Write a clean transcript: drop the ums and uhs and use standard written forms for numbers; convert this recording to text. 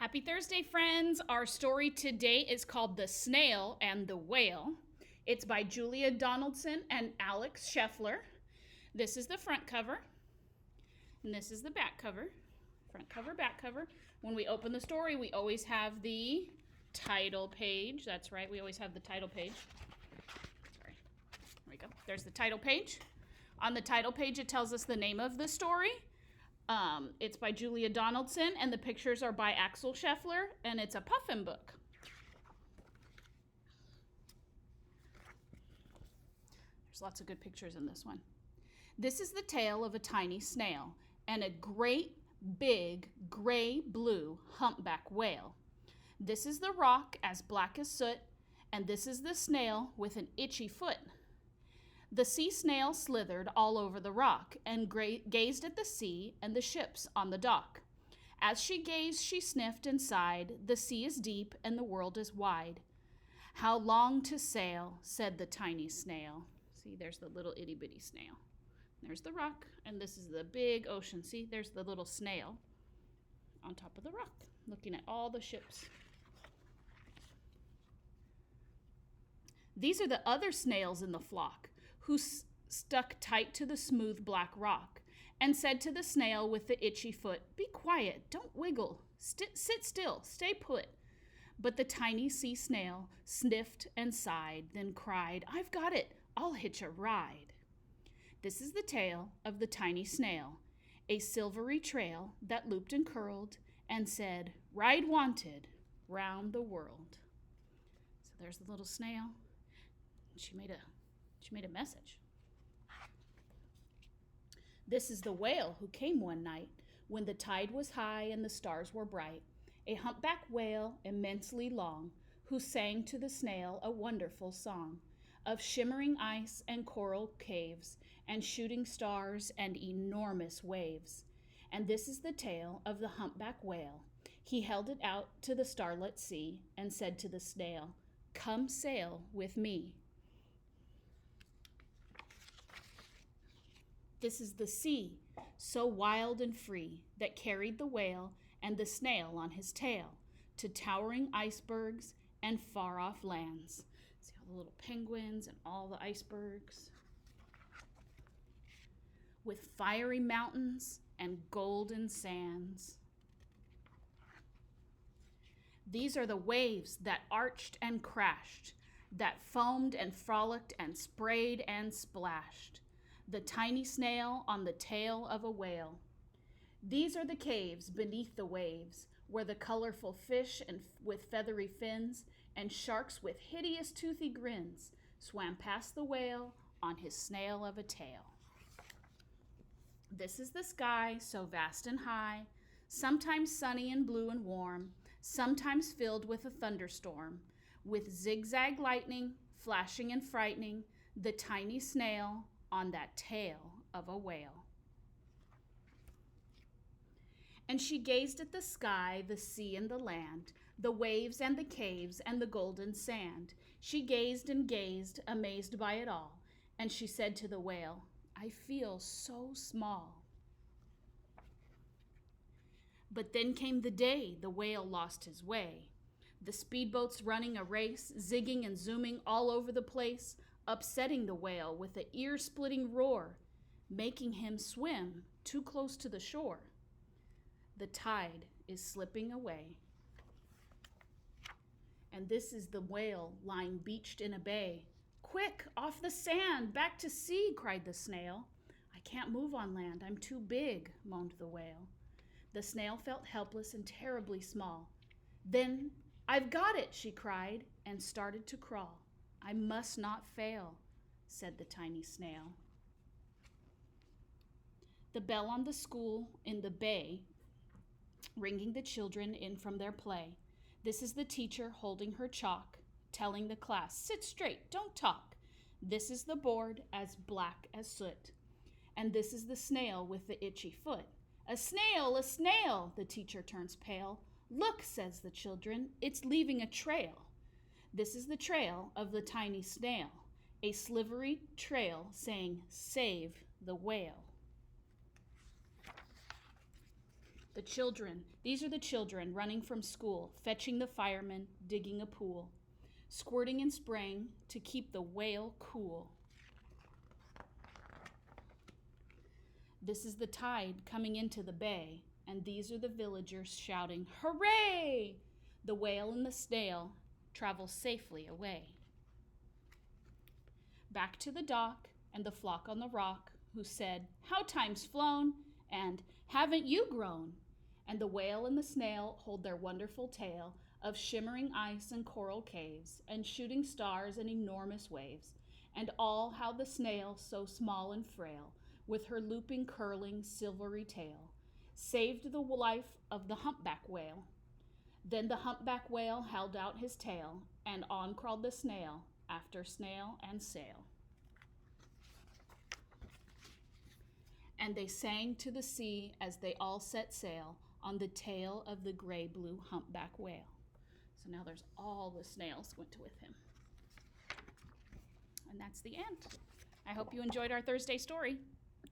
Happy Thursday, friends. Our story today is called The Snail and the Whale. It's by Julia Donaldson and Alex Scheffler. This is the front cover, and this is the back cover. Front cover, back cover. When we open the story, we always have the title page. That's right, we always have the title page. Sorry, there we go. There's the title page. On the title page, it tells us the name of the story. It's by Julia Donaldson, and the pictures are by Axel Scheffler, and it's a puffin book. There's lots of good pictures in this one. This is the tale of a tiny snail and a great, big, gray-blue humpback whale. This is the rock as black as soot, and this is the snail with an itchy foot. The sea snail slithered all over the rock and gazed at the sea and the ships on the dock. As she gazed, she sniffed and sighed. The sea is deep and the world is wide. How long to sail, said the tiny snail. See, there's the little itty bitty snail. There's the rock, and this is the big ocean. See, there's the little snail on top of the rock, looking at all the ships. These are the other snails in the flock, who stuck tight to the smooth black rock, and said to the snail with the itchy foot, "Be quiet, don't wiggle, sit still, stay put." But the tiny sea snail sniffed and sighed, then cried, "I've got it, I'll hitch a ride." This is the tale of the tiny snail, a silvery trail that looped and curled and said, "Ride wanted, round the world." So there's the little snail. She made a message. This is the whale who came one night when the tide was high and the stars were bright, a humpback whale immensely long, who sang to the snail a wonderful song of shimmering ice and coral caves and shooting stars and enormous waves. And this is the tale of the humpback whale. He held it out to the starlit sea and said to the snail, "Come sail with me." This is the sea, so wild and free, that carried the whale and the snail on his tail to towering icebergs and far-off lands. See all the little penguins and all the icebergs. With fiery mountains and golden sands. These are the waves that arched and crashed, that foamed and frolicked and sprayed and splashed. The tiny snail on the tail of a whale. These are the caves beneath the waves, where the colorful fish with feathery fins and sharks with hideous toothy grins swam past the whale on his snail of a tail. This is the sky, so vast and high, sometimes sunny and blue and warm, sometimes filled with a thunderstorm, with zigzag lightning, flashing and frightening, the tiny snail on that tail of a whale. And she gazed at the sky, the sea and the land, the waves and the caves and the golden sand. She gazed and gazed, amazed by it all, and she said to the whale, "I feel so small." But then came the day the whale lost his way. The speedboats running a race, zigging and zooming all over the place, upsetting the whale with an ear-splitting roar, making him swim too close to the shore. The tide is slipping away. And this is the whale lying beached in a bay. "Quick, off the sand, back to sea," cried the snail. "I can't move on land, I'm too big," moaned the whale. The snail felt helpless and terribly small. Then, "I've got it," she cried, and started to crawl. "I must not fail," said the tiny snail. The bell on the school in the bay, ringing the children in from their play. This is the teacher holding her chalk, telling the class, "Sit straight, don't talk." This is the board as black as soot. And this is the snail with the itchy foot. "A snail, a snail!" The teacher turns pale. "Look," says the children, "it's leaving a trail." This is the trail of the tiny snail, a slivery trail saying, "Save the whale." The children, these are the children running from school, fetching the firemen, digging a pool, squirting and spraying to keep the whale cool. This is the tide coming into the bay, and these are the villagers shouting, "Hooray!" The whale and the snail travel safely away. Back to the dock and the flock on the rock, who said, "How time's flown," and "Haven't you grown?" And the whale and the snail hold their wonderful tale of shimmering ice and coral caves, and shooting stars and enormous waves, and all how the snail, so small and frail, with her looping, curling, silvery tail, saved the life of the humpback whale. Then the humpback whale held out his tail, and on crawled the snail, after snail and sail. And they sang to the sea as they all set sail on the tail of the gray-blue humpback whale. So now there's all the snails went with him. And that's the end. I hope you enjoyed our Thursday story.